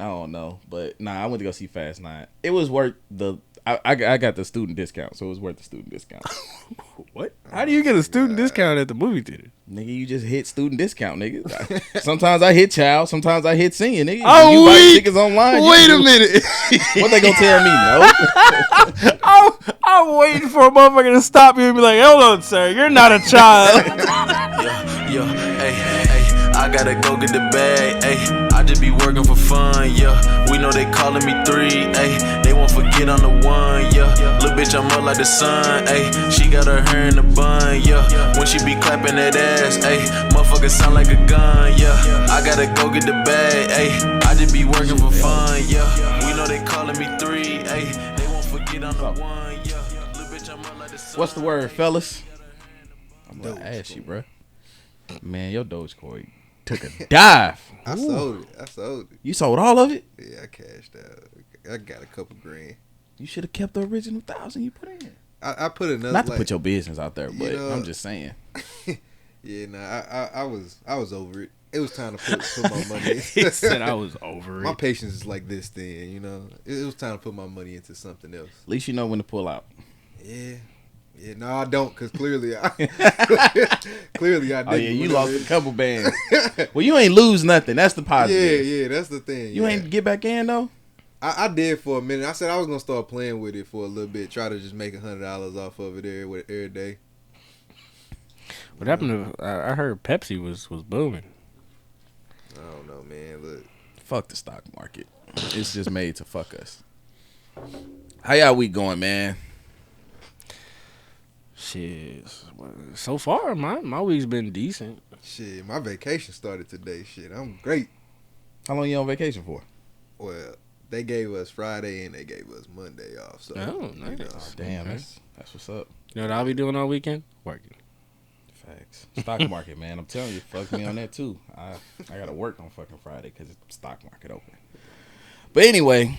I don't know, but I went to go see Fast 9. It was worth the. I got the student discount, so it was worth the student discount. What? How do you get a student discount at the movie theater? Nigga, you just hit student discount, nigga. Sometimes I hit child, sometimes I hit senior, nigga. Oh, you buy tickets online. Wait a minute. What they gonna tell me? No. I'm waiting for a motherfucker to stop you and be like, hold on, sir, you're not a child. I gotta go get the bag, ayy. I just be working for fun, yeah. We know they calling me 3, ayy. They won't forget I'm the one, yeah. Little bitch, I'm up like the sun, ayy. She got her hair in the bun, yeah. When she be clapping that ass, ayy. Motherfucker sound like a gun, yeah. I gotta go get the bag, ayy. I just be working for fun, yeah. We know they calling me 3, ayy. They won't forget I'm the one, yeah. Little bitch, I'm up like the sun. What's the word, fellas? I'm gonna ask you, bro. Man, your Dogecoin took a dive. I sold it. You sold all of it? Yeah, I cashed out. I got a couple grand. You should have kept the original 1,000 you put in. I put another. Not to put your business out there, but I'm just saying. Yeah, I was over it. It was time to put my money in. He said I was over it. My patience is like this then, you know. It was time to put my money into something else. At least you know when to pull out. Yeah. Yeah, no, I don't, because clearly I didn't. Oh, yeah, you lost a couple bands. Well, you ain't lose nothing. That's the positive. Yeah, that's the thing. You ain't get back in, though? I did for a minute. I said I was going to start playing with it for a little bit, try to just make $100 off of it every day. What happened to, I heard Pepsi was booming. I don't know, man. Look. Fuck the stock market. It's just made to fuck us. How y'all week going, man? Shit. So far, my week's been decent. Shit, my vacation started today. Shit, I'm great. How long you on vacation for? Well, they gave us Friday and they gave us Monday off. So, nice. You know, Damn, that's what's up. You know what I'll be doing all weekend? Working. Facts. Stock market, man. I'm telling you, fuck me on that too. I gotta work on fucking Friday because it's stock market open. But anyway,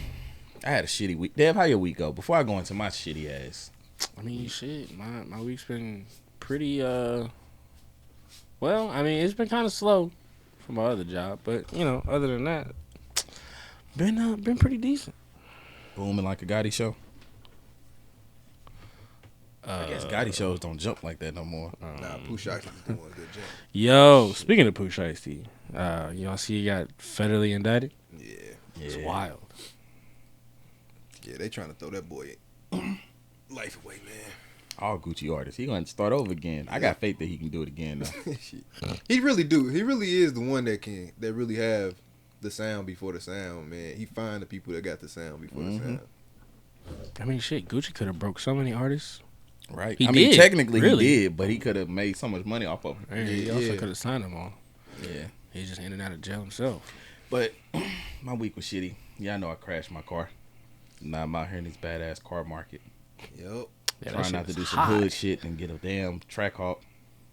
I had a shitty week. Dev, how your week go? Before I go into my shitty ass. I mean, shit, my week's been pretty, well, I mean, it's been kind of slow for my other job, but, you know, other than that, been pretty decent. Booming like a Gotti show? I guess Gotti shows don't jump like that no more. Nah, Pooh Shiesty is doing a good job. Yo, speaking of Pooh Shiesty, y'all see he got federally indicted? Yeah. It's wild. Yeah, they trying to throw that boy life away, man. All Gucci artists. He gonna start over again. I got faith that he can do it again though. He really do. He really is the one that really have the sound before the sound, man. He find the people that got the sound before the sound. I mean, shit, Gucci could have broke so many artists. Right. He I mean, did, technically really. he did, but he could have made so much money off of it. And he also could have signed them all. Yeah. He's just in and out of jail himself. But my week was shitty. Yeah, I know I crashed my car. Now I'm out here in this badass car market. Yep. Yeah, Trying not to do some hood shit and get a damn track hawk.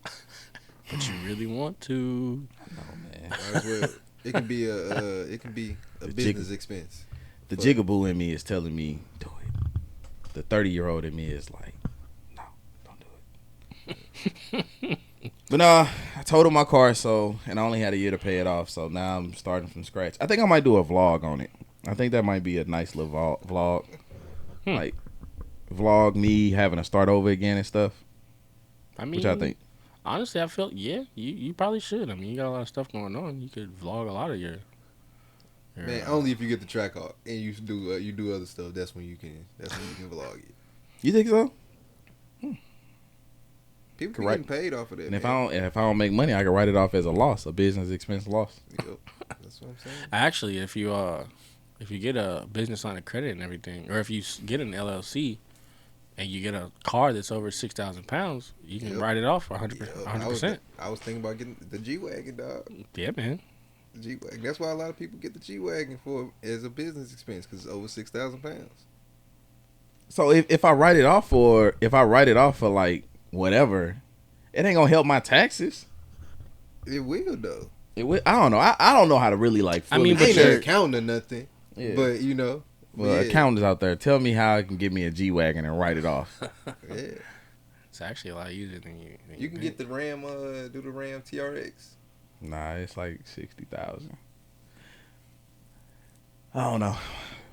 But you really want to. No, man. Might as well. It can be a business expense. The jigaboo in me is telling me, do it. The 30-year-old in me is like, no, don't do it. But nah, I totaled my car, and I only had a year to pay it off, so now I'm starting from scratch. I think I might do a vlog on it. I think that might be a nice little vlog. Like, vlog me having to start over again and stuff. I mean, which I think. Honestly, I felt, you probably should. I mean, you got a lot of stuff going on. You could vlog a lot of your man, only if you get the track off and you do other stuff. That's when you can vlog it. You think so? People can getting paid off of that. And if I don't make money, I can write it off as a loss, a business expense loss. Yep. That's what I'm saying. Actually, if you get a business line of credit and everything, or if you get an LLC and you get a car that's over 6,000 pounds, you can write it off for 100%. I was thinking about getting the G-Wagon, dog. Yeah, man. The G-Wagon. That's why a lot of people get the G-Wagon as a business expense because it's over 6,000 pounds. So if I write it off for like whatever, it ain't gonna help my taxes. It will though. It will. I don't know. I don't know how to really like. I mean, ain't an accountant or nothing. Yeah. But you know. Well, accountants out there, tell me how I can get me a G-Wagon and write it off. Yeah. It's actually a lot easier than you. You can get the Ram. Do the Ram TRX. Nah, it's like 60,000. I don't know.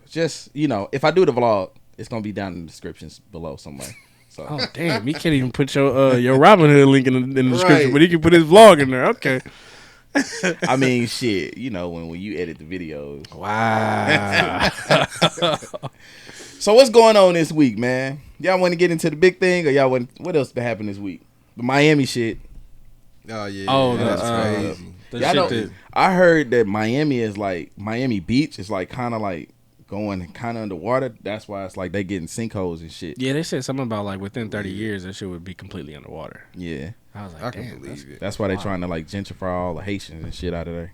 Just, if I do the vlog, it's going to be down in the descriptions below somewhere. So. Oh damn! He can't even put your Robin Hood link in the description, Right. but he can put his vlog in there. Okay. I mean, shit. When you edit the videos. Wow. So what's going on this week, man? Y'all want to get into the big thing, or y'all want? What else happened this week? The Miami shit. Oh yeah. Oh, that's the, crazy. The Y'all know, shit I heard that Miami Beach is like kind of like going kind of underwater. That's why it's like they getting sinkholes and shit. yeah, they said something about like within 30 years that shit would be completely underwater. Yeah. I was like, I can damn, believe it. That's why they trying to like gentrify all the Haitians and shit out of there,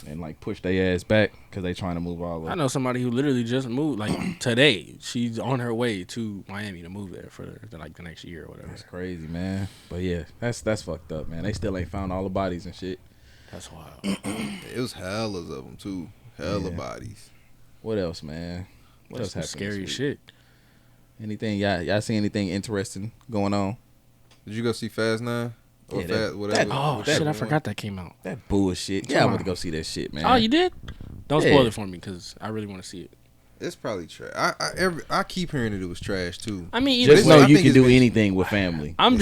and like push their ass back because they trying to move all. I know somebody who literally just moved like today. She's on her way to Miami to move there for like the next year or whatever. That's crazy, man. But yeah, that's fucked up, man. They still ain't found all the bodies and shit. That's wild. It was hellas of them too. Hella bodies. What else, man? What That's else some happened? scary this week? shit. Anything? Y'all see anything interesting going on? Did you go see Fast 9? Or Yeah, Fast whatever? Oh that shit! I one. forgot that came out. That bullshit. Yeah, I went to go see that shit, man. Oh, you did? Don't spoil Yeah. it for me because I really want to see it. It's probably trash. I keep hearing that it was trash too. I mean, Just Well, know I you think can it's do been- anything with family. I'm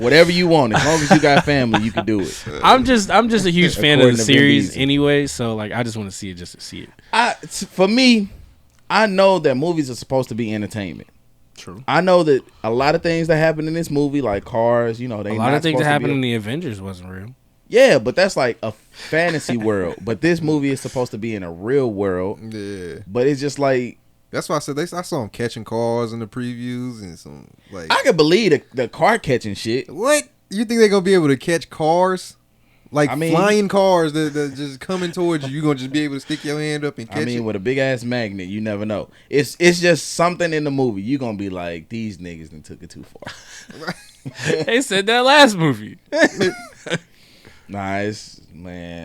Whatever you want, as long as you got family, you can do it. I'm just a huge fan of According the to Vin series Diesel. anyway. So like, I just want to see it just to see it. For me, I know that movies are supposed to be entertainment. True. I know that a lot of things that happen in this movie, like cars, they A lot not of things supposed that to happened be in the Avengers wasn't real. Yeah, but that's like a fantasy world. But this movie is supposed to be in a real world. Yeah. But it's just like That's why I said I saw him catching cars in the previews and some like. I can believe the car catching shit. What? You think they're gonna be able to catch cars? Like I mean- flying cars that just coming towards you. You gonna just be able to stick your hand up and catch I mean, it? with a big ass magnet, you never know. It's just something in the movie. You gonna be like, these niggas done took it too far. They said that last movie. Nah, I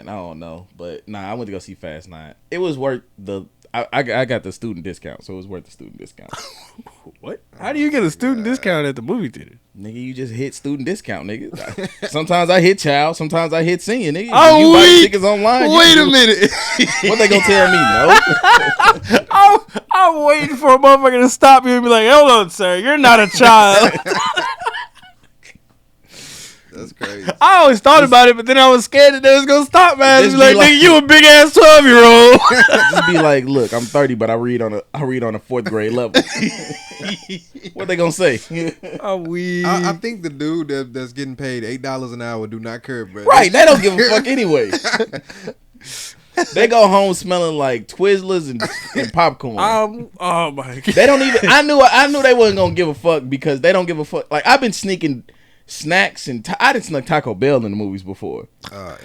don't know, but I went to go see Fast 9. It was worth I got the student discount, so it was worth the student discount. What? How do you get a student discount at the movie theater? Nigga, you just hit student discount, nigga. Sometimes I hit child, sometimes I hit senior, nigga. Oh, you buy wait. tickets online. you Wait can a do- minute. What they gonna tell me? No. I'm waiting for a motherfucker to stop you and be like, hold on, sir, you're not a child. That's crazy. I always thought about it, but then I was scared that they was going to stop, man. Just Be like, be like- nigga, you a big ass 12-year-old. Just be like, look, I'm 30, but I read on a 4th grade level. What they gonna say? I'm weak. I think the dude that's getting paid $8 an hour do not care, bro. Right, they don't give a fuck anyway. They go home smelling like Twizzlers and popcorn. Oh my god. They don't even. I knew they wasn't gonna give a fuck because they don't give a fuck. Like I've been sneaking snacks and I didn't snuck Taco Bell in the movies before. I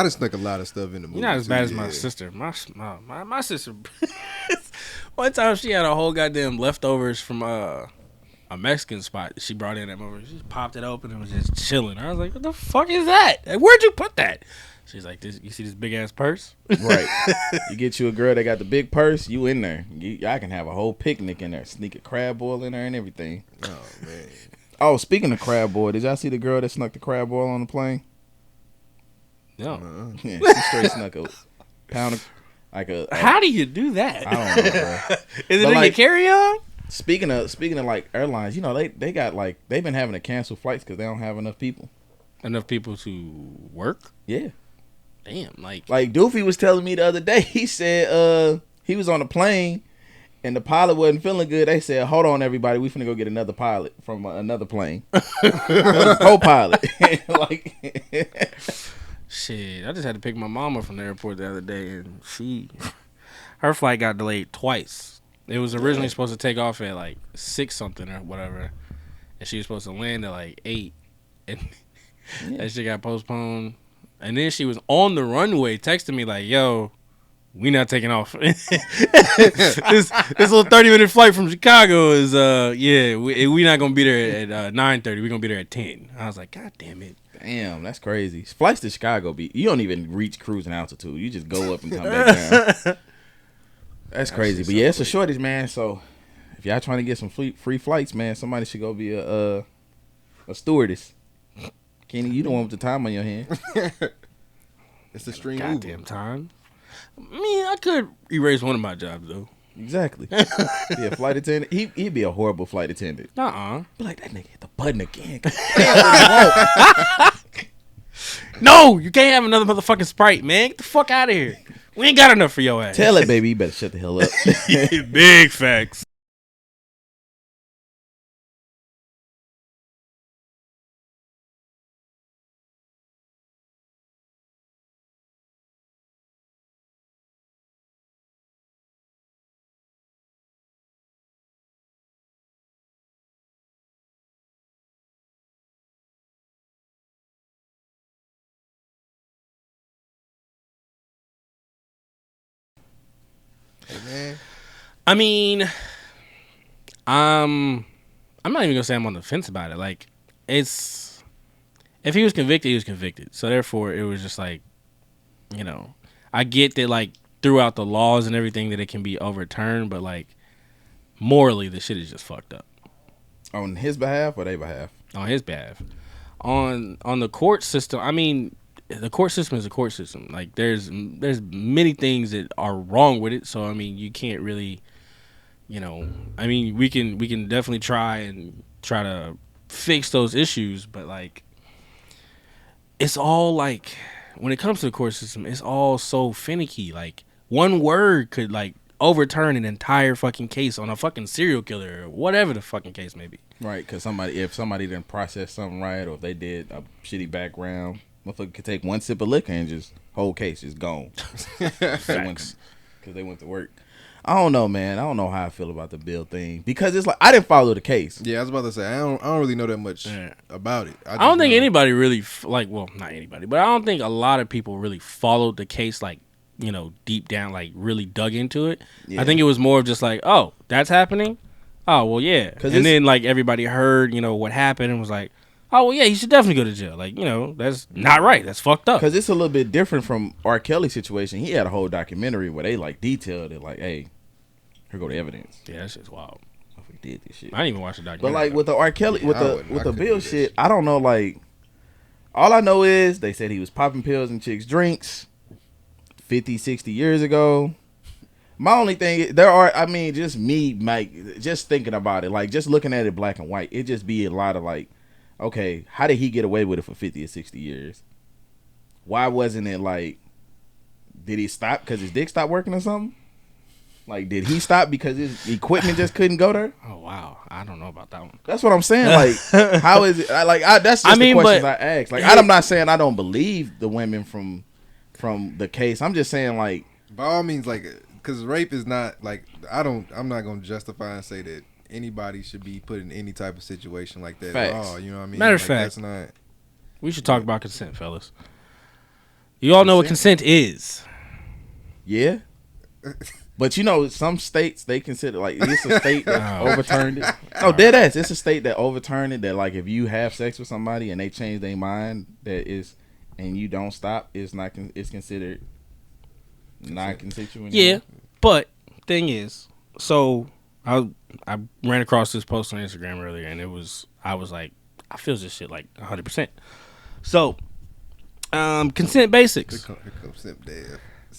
just snuck a lot of stuff in the movie. You're not as bad as my sister. My sister. One time she had a whole goddamn leftovers from a Mexican spot that she brought in that moment. She just popped it open and was just chilling. I was like, what the fuck is that? Like, where'd you put that? She's like, you see this big ass purse? Right. You get you a girl that got the big purse, you in there. I can have a whole picnic in there. Sneak a crab boil in there and everything. Oh man. Oh, speaking of crab boil, did y'all see the girl that snuck the crab boil on the plane? No. Yeah, she straight snuck a pound of How do you do that? I don't know, bro. Is it But in like- your carry-on? Speaking of like airlines, they got like they've been having to cancel flights because they don't have enough people. Enough people to work? Yeah. Damn, like Like Doofy was telling me the other day, he said he was on a plane and the pilot wasn't feeling good. They said, hold on everybody, we finna go get another pilot from another plane. Co-pilot. Like shit. I just had to pick my mama from the airport the other day, and her flight got delayed twice. It was originally supposed to take off at like 6 something or whatever, and she was supposed to land at like 8, and that shit got postponed. And then she was on the runway texting me like, "Yo, we not taking off. this little 30-minute flight from Chicago is we not gonna be there at 9:30. We gonna be there at 10." I was like, "God damn it." damn, that's crazy. Flights to Chicago you don't even reach cruising altitude. You just go up and come back down. That's crazy. But yeah, it's a shortage, man. So if y'all trying to get some free flights, man, somebody should go be a stewardess. Kenny, you the one with the time on your hand. It's the stream Goddamn time. I mean, I could erase one of my jobs though. Exactly. Be a flight attendant. He'd be a horrible flight attendant. Be like, that nigga hit the button again. No, you can't have another motherfucking Sprite, man. Get the fuck out of here. We ain't got enough for your ass. Tell it, baby. You better shut the hell up. Big facts. Hey, man. I mean, I'm not even gonna say I'm on the fence about it. Like, if he was convicted, he was convicted. So therefore, it was just like, you know, I get that like throughout the laws and everything that it can be overturned, but like morally, the shit is just fucked up. On his behalf or their behalf? On his behalf. On the court system, I mean, the court system is a court system. Like there's many things that are wrong with it. So I mean, you can't really, you know, I mean, we can definitely try to fix those issues, but like it's all like when it comes to the court system, it's all so finicky. Like one word could like overturn an entire fucking case on a fucking serial killer or whatever the fucking case may be. Right, because if somebody didn't process something right, or if they did a shitty background, motherfucker could take one sip of liquor and just whole case is gone. Because they went to work. I don't know, man. I don't know how I feel about the Bill thing because it's like I didn't follow the case. Yeah, I was about to say I don't really know that much about it. I don't think anybody really well, not anybody, but I don't think a lot of people really followed the case like, you know, deep down, like really dug into it. Yeah. I think it was more of just like, oh, that's happening. Oh well, yeah. And then like everybody heard, you know, what happened and was like, oh well, yeah, he should definitely go to jail. Like, you know, that's not right. That's fucked up. Because it's a little bit different from R. Kelly's situation. He had a whole documentary where they like detailed it, like, hey, here go the evidence. Yeah, that shit's wild. If we did this shit, I didn't even watch the documentary. But like with the R. Kelly, with the Bill shit, I don't know. Like, all I know is they said he was popping pills in chicks' drinks 50, 60 years ago. My only thing, just me, Mike, just thinking about it, like just looking at it black and white, it just be a lot of like, okay, how did he get away with it for 50 or 60 years? Why wasn't it like, did he stop because his dick stopped working or something? Like, did he stop because his equipment just couldn't go there? Oh, wow. I don't know about that one. That's what I'm saying. Like, how is it? That's just the questions I ask. Like, I'm not saying I don't believe the women from the case. I'm just saying, like, by all means, like, because rape is not, like, I'm not going to justify and say that anybody should be put in any type of situation like that at all. You know what I mean? Matter of fact, that's not. We should talk about consent, fellas. You all know what consent is. Yeah. But you know, some states they consider like it's a state that overturned it. No, dead ass. It's a state that overturned it. That like if you have sex with somebody and they change their mind, and you don't stop, it's considered non-consensual. Yeah, but thing is, so I ran across this post on Instagram earlier, and I was like, I feel this shit like 100%. So, consent basics.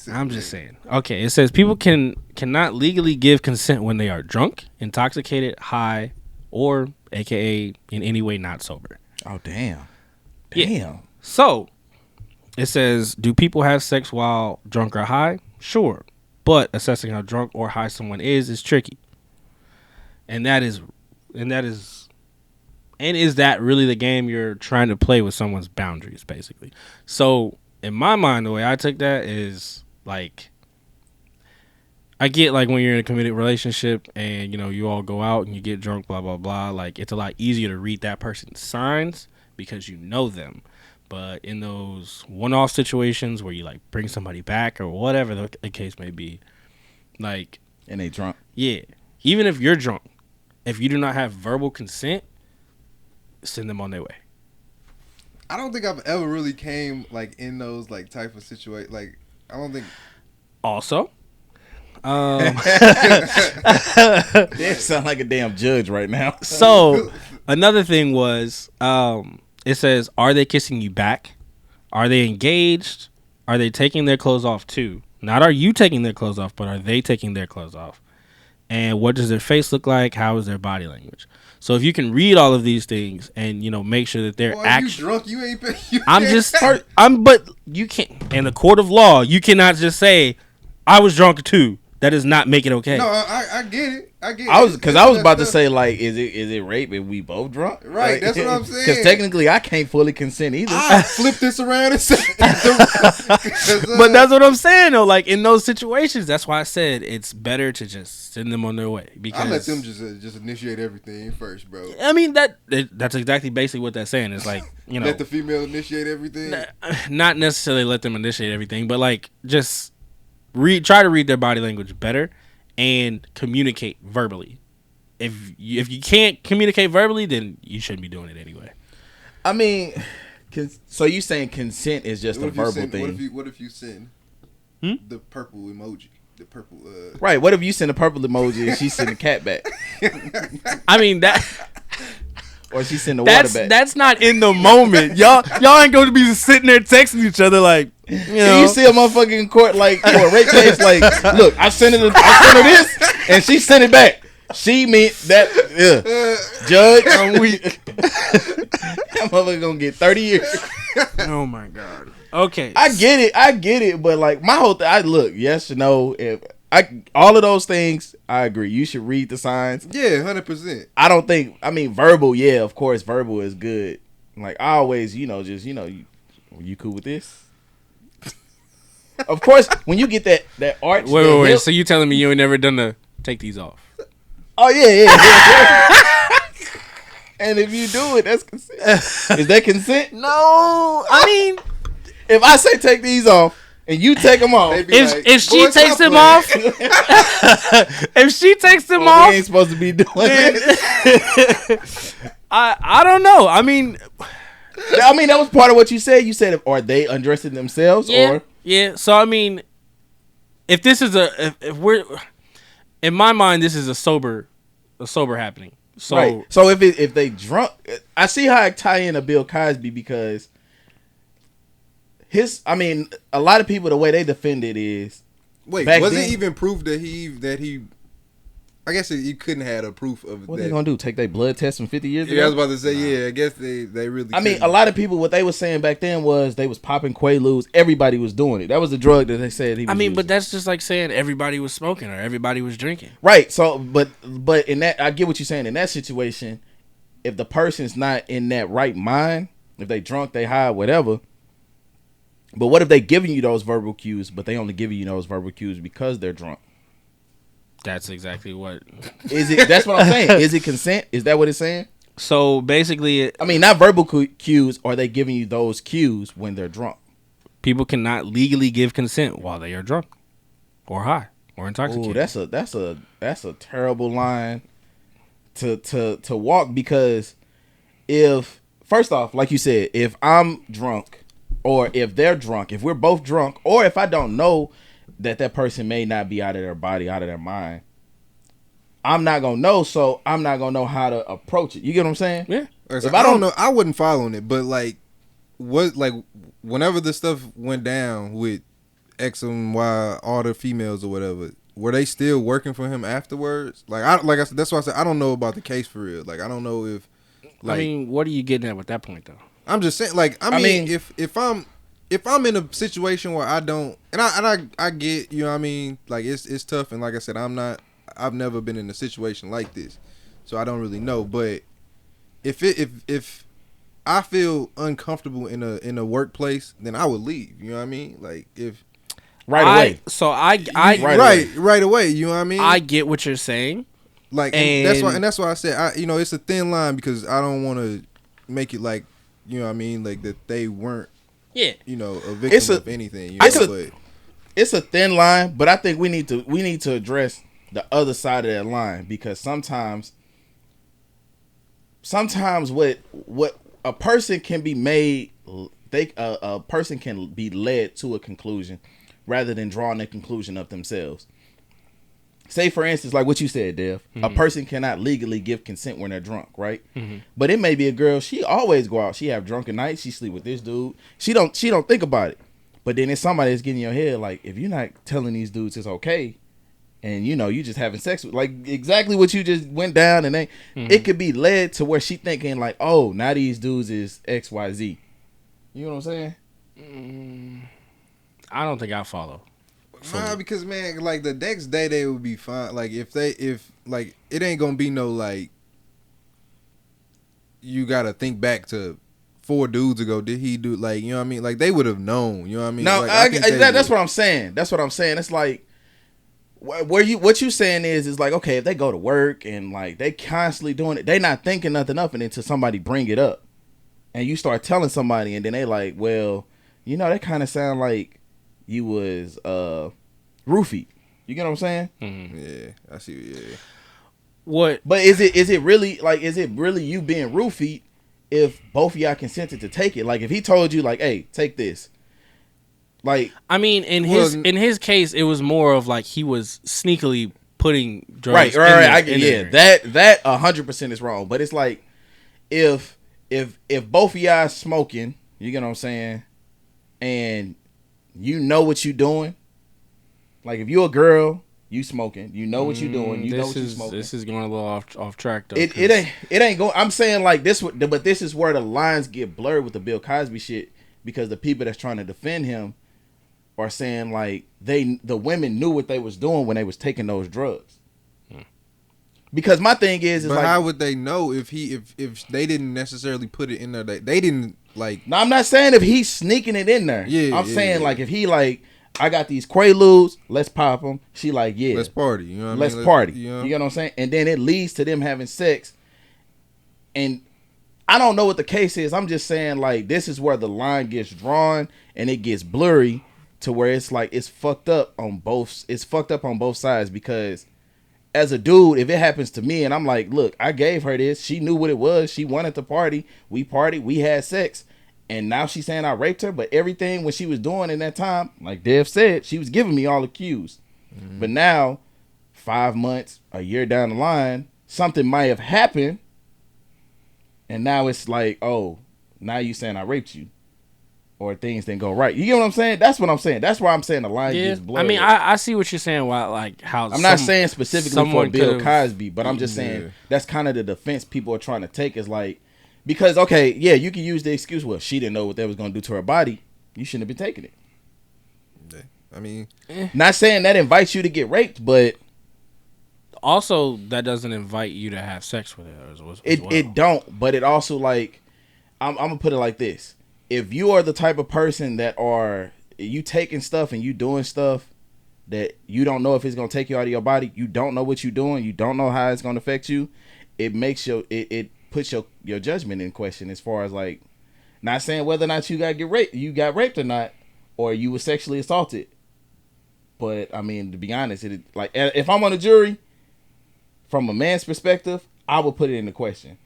I'm just saying. Okay, it says people cannot legally give consent when they are drunk, intoxicated, high, or AKA in any way not sober. Oh damn. Yeah. So it says, do people have sex while drunk or high? Sure, but assessing how drunk or high someone is tricky. And is that really the game you're trying to play with someone's boundaries, basically? So in my mind, the way I took that is like, I get like when you're in a committed relationship and you know you all go out and you get drunk, blah blah blah. Like it's a lot easier to read that person's signs because you know them. But in those one-off situations where you like bring somebody back or whatever the case may be, like, and they drunk, yeah. Even if you're drunk, if you do not have verbal consent, send them on their way. I don't think I've ever really came like in those like type of situations. Like I don't think. Also, you sound like a damn judge right now. So another thing was, it says, are they kissing you back? Are they engaged? Are they taking their clothes off too? Not are you taking their clothes off, but are they taking their clothes off? And what does their face look like? How is their body language? So if you can read all of these things and make sure that they're actually drunk, you ain't. But you can't. In a court of law, you cannot just say I was drunk too. That does not make it okay. No, I get it. I was about to say, like, is it rape if we both drunk? Right, like, that's what I'm saying. Because technically, I can't fully consent either. I flip this around and say, but that's what I'm saying though. Like in those situations, that's why I said it's better to just send them on their way. Because I let them just initiate everything first, bro. I mean that's exactly basically what that's saying. It's like let the female initiate everything. Not necessarily let them initiate everything, but like just try to read their body language better. And communicate verbally. If you can't communicate verbally, then you shouldn't be doing it anyway. I mean, so you saying consent is just a verbal thing? What if you send the purple emoji? The purple. Right. What if you send a purple emoji and she send a cat back? I mean that. Or she send the water back. That's not in the moment. Y'all ain't going to be sitting there texting each other like, you see a motherfucker in court like for a rape case like, look, I sent her this and she sent it back. She meant that judge, I'm weak. That motherfucker gonna get 30 years. Oh my God. Okay. I get it, but like my whole thing, yes or no, if all of those things, I agree. You should read the signs. Yeah, 100%. I don't think. I mean, verbal. Yeah, of course, verbal is good. Like I always, you cool with this? Of course, when you get that arch. Wait. So you telling me you ain't never done the take these off? Oh yeah. And if you do it, that's consent. Is that consent? No. I mean, if I say take these off. And you take them off. If she takes them off, if she takes them off, we ain't supposed to be doing it. I don't know. I mean, that was part of what you said. You said, are they undressing themselves? Yeah. So I mean, if this is if we're in my mind, this is a sober happening. So right. So if they drunk, I see how I tie in a Bill Cosby because. A lot of people, the way they defend it is. Wait, was it even proof that he? I guess you couldn't have a proof of what that. They gonna do? Take their blood test from 50 years ago? Yeah, I was about to say. Yeah, I guess they really. I mean, a lot of people, what they were saying back then was they was popping Quaaludes. Everybody was doing it. That was the drug that they said he was using. But that's just like saying everybody was smoking or everybody was drinking. Right. So, but in that, I get what you're saying. In that situation, if the person's not in that right mind, if they drunk, they high, whatever. But what if they giving you those verbal cues, but they only giving you those verbal cues because they're drunk? That's exactly what. Is it? That's what I'm saying. Is it consent? Is that what it's saying? So basically, not verbal cues. Are they giving you those cues when they're drunk? People cannot legally give consent while they are drunk, or high, or intoxicated. Ooh, that's a terrible line to walk because if first off, like you said, if I'm drunk. Or if they're drunk, if we're both drunk, or if I don't know that person may not be out of their body, out of their mind, I'm not gonna know. So I'm not gonna know how to approach it. You get what I'm saying? Yeah. If I don't know, I wouldn't follow on it. But whenever the stuff went down with X and Y, all the females or whatever, were they still working for him afterwards? Like I said, that's why I said I don't know about the case for real. Like I don't know if. What are you getting at with that point though? I'm just saying, I mean, if I'm in a situation where I don't, and I get, you know what I mean, like it's tough, and like I said, I've never been in a situation like this, so I don't really know. But if I feel uncomfortable in a workplace, then I would leave. You know what I mean? Like if right away. Right away. You know what I mean? I get what you're saying. Like and that's why I said it's a thin line because I don't want to make it like. You know what I mean? Like that they weren't, a victim of anything. It's a thin line, but I think we need to address the other side of that line because sometimes what a person can be made, a person can be led to a conclusion rather than drawing a conclusion of themselves. Say, for instance, like what you said, Dev, a person cannot legally give consent when they're drunk, right? Mm-hmm. But it may be a girl, she always go out. She have drunken nights. She sleep with this dude. She don't think about it. But then it's somebody that's getting in your head like, if you're not telling these dudes it's okay, and you just having sex with, like exactly what you just went down, and then it could be led to where she thinking like, oh, now these dudes is XYZ. You know what I'm saying? I don't think I follow. Nah, because man, like the next day they would be fine. Like if like it ain't gonna be no like you gotta think back to 4 dudes ago. Did he do like, you know what I mean? Like they would have known. You know what I mean? No, like, that's what I'm saying. That's what I'm saying. It's like what you saying is like, okay, if they go to work and like they constantly doing it, they not thinking nothing of it until somebody bring it up, and you start telling somebody, and then they like, well, that kind of sound like you was roofied. You get what I'm saying? Mm-hmm. Yeah, I see. Yeah. What? But is it really you being roofied if both of y'all consented to take it? Like if he told you like, hey, take this. Like, I mean, in his case, it was more of like he was sneakily putting drugs. Right. That 100% is wrong. But it's like if both of y'all smoking, you get what I'm saying, and you know what you doing. Like if you a girl, you smoking, you know what you doing, you know what you smoking. This is going a little off track though. It ain't going. I'm saying like this, but this is where the lines get blurred with the Bill Cosby shit, because the people that's trying to defend him are saying like the women knew what they was doing when they was taking those drugs. Because my thing is but like, how would they know if they didn't necessarily put it in there? They didn't like. No, I'm not saying if he's sneaking it in there. Yeah, I'm saying like if he like, I got these Quaaludes, let's pop them. She like, yeah, let's party. You know what let's I mean? party. You know? You know what I'm saying? And then it leads to them having sex. And I don't know what the case is. I'm just saying like this is where the line gets drawn and it gets blurry to where it's like it's fucked up on both. It's fucked up on both sides, because as a dude, if it happens to me and I'm like, look, I gave her this, she knew what it was, she wanted to party, we partied, we had sex, and now she's saying I raped her, but everything when she was doing in that time, like Dev said, she was giving me all the cues. But now 5 months, a year down the line, something might have happened, and now it's like, oh, now you saying I raped you, or things didn't go right. You get what I'm saying? That's what I'm saying. That's why I'm saying the line gets blurred. I mean, I see what you're saying. Why, like how I'm not saying specifically for Bill Cosby, but I'm just saying Yeah. that's kind of the defense people are trying to take, is like, because okay, yeah, you can use the excuse, well, she didn't know what that was going to do to her body. You shouldn't have been taking it. Yeah. I mean, Not saying that invites you to get raped, but also that doesn't invite you to have sex with her as well. it don't. But it also, like, I'm gonna put it like this: if you are the type of person that are you taking stuff and you doing stuff that you don't know if it's gonna take you out of your body, you don't know what you're doing, you don't know how it's gonna affect you, it makes it puts your judgment in question, as far as like, not saying whether or not you got raped or not, or you were sexually assaulted. But I mean, to be honest, like if I'm on a jury, from a man's perspective, I would put it into question,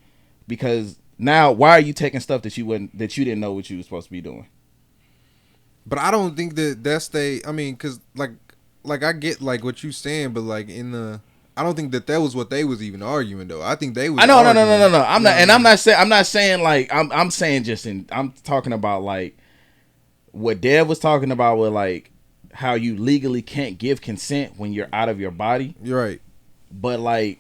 because now why are you taking stuff that you didn't know what you were supposed to be doing? but I don't think that's I mean, because like I get like what you saying, but like I don't think that was what they was even arguing though. I think they was. No. I'm not, and I'm not saying like I'm saying I'm talking about like what Dev was talking about with like how you legally can't give consent when you're out of your body. You're right. But like,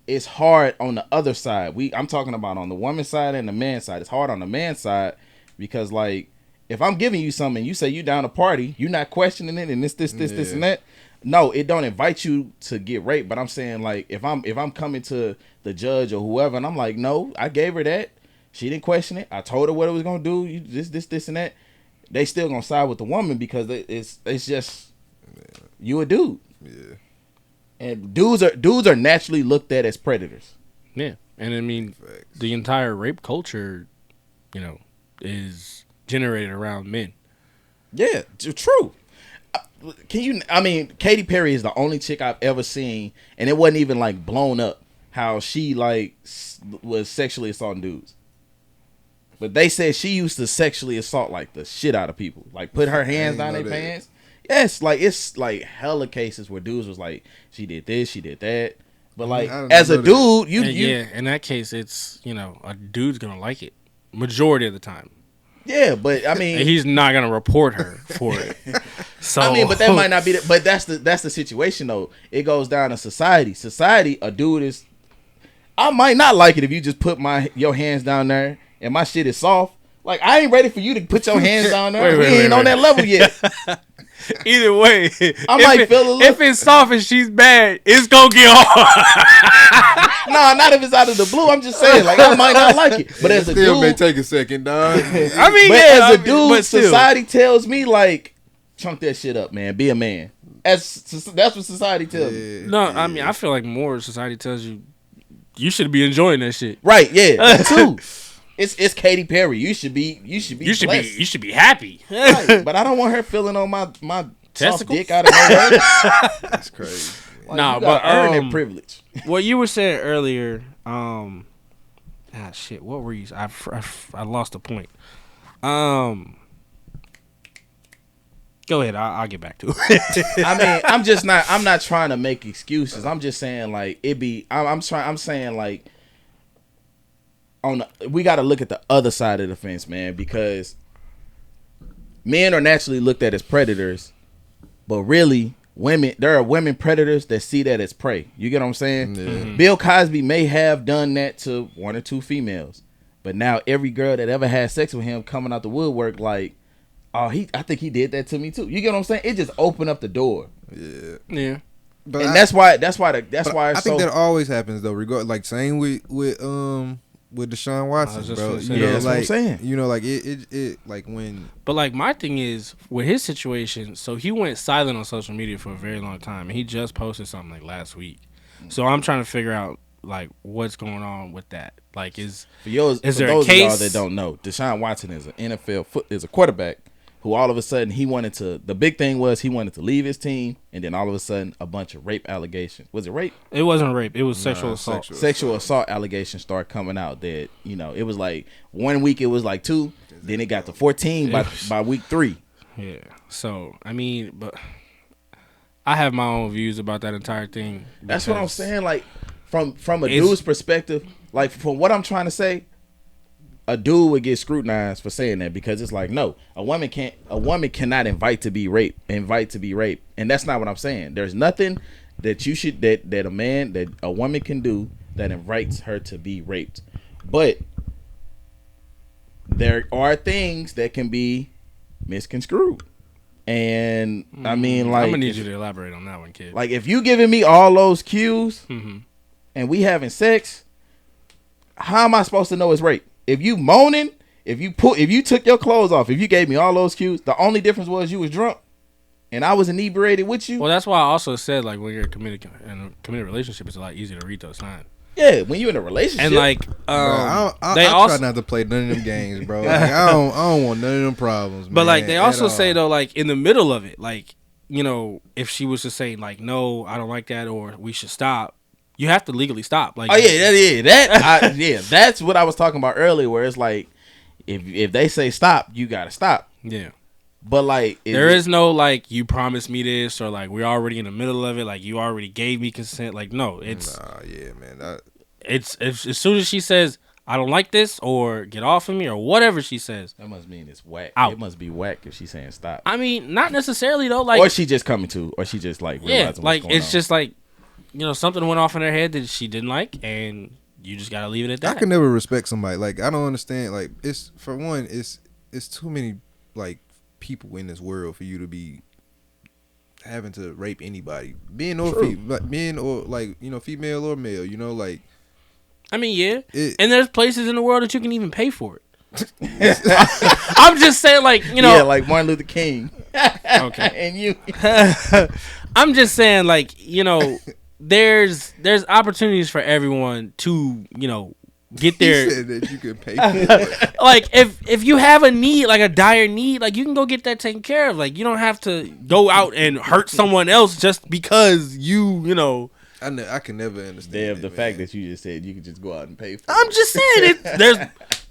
it's hard on the other side. I'm talking about on the woman's side and the man's side. It's hard on the man's side, because like, if I'm giving you something, you say you down to party, you're not questioning it, and this and that. No, it don't invite you to get raped. But I'm saying like, if I'm coming to the judge or whoever, and I'm like, no, I gave her that, she didn't question it, I told her what it was gonna do, this and that, they still gonna side with the woman, because it's just you a dude. Yeah. And dudes are naturally looked at as predators. Yeah, and I mean, the entire rape culture, is generated around men. Yeah, true. Katy Perry is the only chick I've ever seen, and it wasn't even like blown up how she like was sexually assaulting dudes. But they said she used to sexually assault like the shit out of people, like put her hands down their pants. Yes, like it's like hella cases where dudes was like, she did this, she did that. But like, as a dude, yeah, in that case, it's a dude's gonna like it majority of the time. Yeah, but I mean, and he's not gonna report her for it. So I mean, but that might not be. But that's the situation though. It goes down to society. Society, a dude is. I might not like it if you just put your hands down there and my shit is soft. Like I ain't ready for you to put your hands down there. We ain't on that level yet. Either way, I might feel a little. If it's soft and she's bad, it's gonna get hard. Nah, not if it's out of the blue. I'm just saying, like I might not like it, but as a still dude, may take a second, dog. I mean, but yeah, as a dude, but still. society tells me like, chunk that shit up, man. Be a man. That's what society tells me. No, I mean, I feel like more society tells you should be enjoying that shit. Right? Yeah, that too. It's Katy Perry. You should be. You should be happy. Right, but I don't want her feeling on my soft Testicles? dick out of nowhere. That's crazy. Like, Nah, you gotta but, earn that privilege. What you were saying earlier, shit, what were you? I lost the point. Go ahead. I'll get back to it. I mean, I'm not trying to make excuses. I'm just saying like I'm saying like we got to look at the other side of the fence, man, because men are naturally looked at as predators, but really there are women predators that see that as prey. You get what I'm saying? Yeah. Mm-hmm. Bill Cosby may have done that to one or two females, but now every girl that ever had sex with him coming out the woodwork like, oh, I think he did that to me too. You get what I'm saying? It just opened up the door. Yeah. Yeah. But And that's why it's I think so that always happens though. Like same with Deshaun Watson, just bro. gonna say You that. know, That's what I'm like, saying. You know, like it like when. But like my thing is with his situation, so he went silent on social media for a very long time, and he just posted something like last week. So I'm trying to figure out like what's going on with that. Like is there those a of y'all case? that don't know, Deshaun Watson is an is a quarterback who all of a sudden the big thing was he wanted to leave his team, and then all of a sudden a bunch of rape allegations. Was it rape? It wasn't rape. It was sexual assault. Sexual assault allegations start coming out that, it was like 1 week it was like 2, then it got to 14 by week 3. Yeah. So I mean, but I have my own views about that entire thing. That's what I'm because saying. Like from a dude's perspective, like from what I'm trying to say, a dude would get scrutinized for saying that because it's like, no, a woman cannot invite to be raped, and that's not what I'm saying. There's nothing that you should that a woman can do that invites her to be raped, but there are things that can be misconstrued. And I mean, like, I'm gonna need you to elaborate on that one, kid. like if you giving me all those cues Mm-hmm. and we having sex, how am I supposed to know it's rape? If you moaning, if you took your clothes off, if you gave me all those cues, the only difference was you was drunk and I was inebriated with you. Well, that's why I also said like when you're in a committed relationship, it's a lot easier to read those signs. Yeah, when you're in a relationship. And like, I also try not to play none of them games, bro. Like, I don't want none of them problems. But man, like they also at say all. though, like in the middle of it, like if she was to say like, no, I don't like that, or we should stop, you have to legally stop. Like, that's what I was talking about earlier. Where it's like, if they say stop, you gotta stop. Yeah. But like, There is no like you promised me this or like we're already in the middle of it. Like you already gave me consent. Like no, it's yeah, man. it's as soon as she says I don't like this or get off of me or whatever she says. That must mean it's whack. Out. It must be whack if she's saying stop. I mean, not necessarily though. Like or she just coming to, or she just like realizing what's like going it's on. just like something went off in her head that she didn't like, and you just gotta leave it at that. I can never respect somebody. Like I don't understand. Like it's for one, it's too many like people in this world for you to be having to rape anybody, men or men or like female or male. Like I mean, yeah, and there's places in the world that you can even pay for it. I'm just saying, like yeah, like Martin Luther King. Okay, and you. I'm just saying, like there's opportunities for everyone to get there. He said that you could pay for it. Like if you have a need, like a dire need, like you can go get that taken care of. Like you don't have to go out and hurt someone else just because I can never understand. Damn, the fact that you just said you could just go out and pay for I'm just saying there's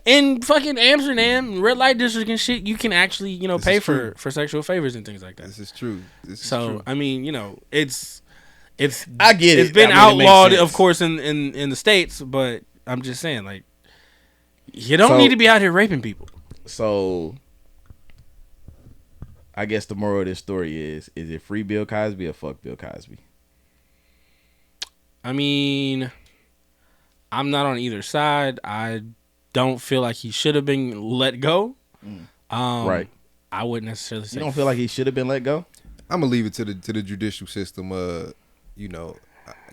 in fucking Amsterdam, red light district and shit, you can actually pay for sexual favors and things like that. This is true. I mean, it's I get it. It's been I mean, it makes outlawed, sense. of course, in the States, but I'm just saying, like, you don't So- need to be out here raping people. So I guess the moral of this story is it free Bill Cosby or fuck Bill Cosby? I mean, I'm not on either side. I don't feel like he should have been let go. Right. I wouldn't necessarily say. You don't feel like he should have been let go? I'm gonna leave it to the judicial system. You know,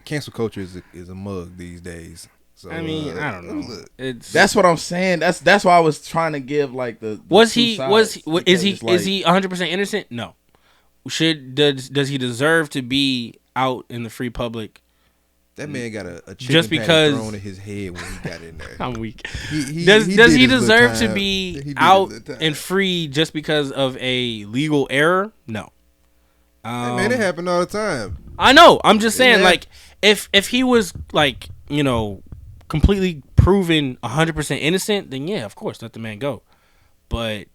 cancel culture is a mug these days. So, I mean, I don't know. That's what I'm saying. That's why I was trying to give like the is two he sides, is he 100% innocent? No. Does he deserve to be out in the free public? That man got a chicken just because thrown in his head when he got in there. I'm weak. Does he deserve to be out and free just because of a legal error? No. Hey man, it happened all the time. I know. I'm just saying, like, if he was like, you know, completely proven 100% innocent, then yeah, of course, let the man go. But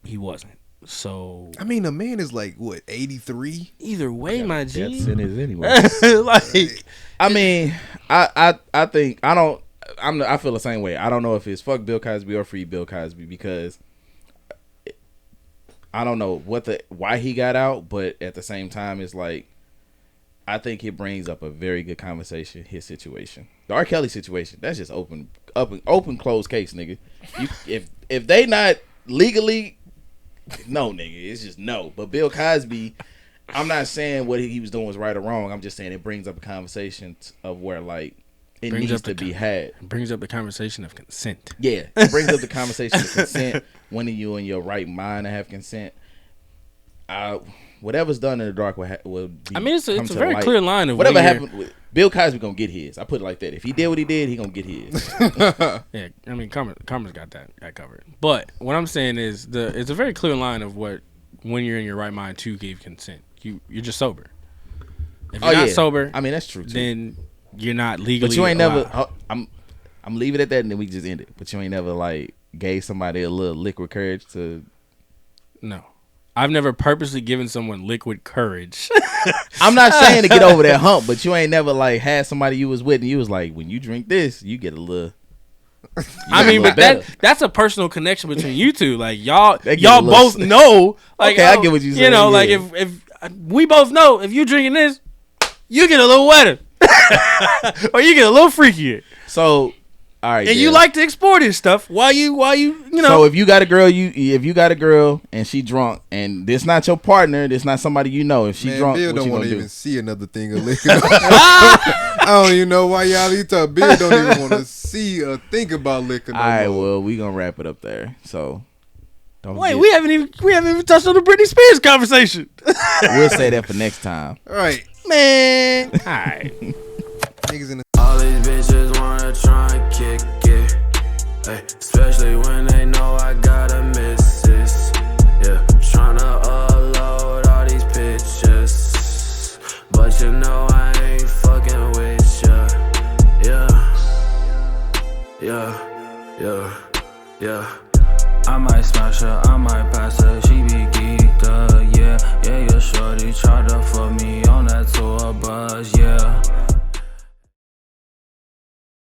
he wasn't. So I mean, the man is like what, 83? Either way, my G. Death sentence anyway. Like, I mean, I think I feel the same way. I don't know if it's fuck Bill Cosby or free Bill Cosby because I don't know why he got out, but at the same time, it's like I think it brings up a very good conversation. His situation, the R. Kelly situation, that's just open closed case, nigga. If they not legally, no, nigga, it's just no. But Bill Cosby, I'm not saying what he was doing was right or wrong. I'm just saying it brings up a conversation of where like it needs to be had. It brings up the conversation of consent. Yeah, it brings up the conversation of consent. When are you in your right mind to have consent? Whatever's done in the dark will be. I mean, it's a very clear line of whatever happened. With Bill Cosby gonna get his. I put it like that. If he did what he did, he gonna get his. Yeah, I mean, Karma's got that covered. But what I'm saying is it's a very clear line of what when you're in your right mind to give consent. You're just sober. If you're not sober, I mean that's true too. Then you're not legally. But you ain't allowed. never. I'm leaving it at that, and then we just end it. But you ain't never like gave somebody a little liquid courage to. No. I've never purposely given someone liquid courage. I'm not saying to get over that hump, but you ain't never like had somebody you was with and you was like, when you drink this, you get a little. I mean, but that's a personal connection between you two. Like y'all both know. Like, okay, I get what you saying. You know, like if we both know if you drinking this, you get a little wetter, or you get a little freakier. So. All right, and you like to explore this stuff while you know. So if you got a girl and she drunk and this not your partner, this not somebody you know. If she drunk, Bill what don't you want gonna to do? even see another thing of liquor. I don't even know why y'all even talk. Bill don't even want to see or think about liquor. No All right, more. well we gonna wrap it up there. So don't wait, forget. we haven't even touched on the Britney Spears conversation. We'll say that for next time. All right, man. All right. Niggas in the. All these bitches wanna try and kick it, ay, especially when they know I got a missus. Yeah, tryna upload all these pictures, but you know I ain't fucking with ya. Yeah. I might smash her, I might pass her. She be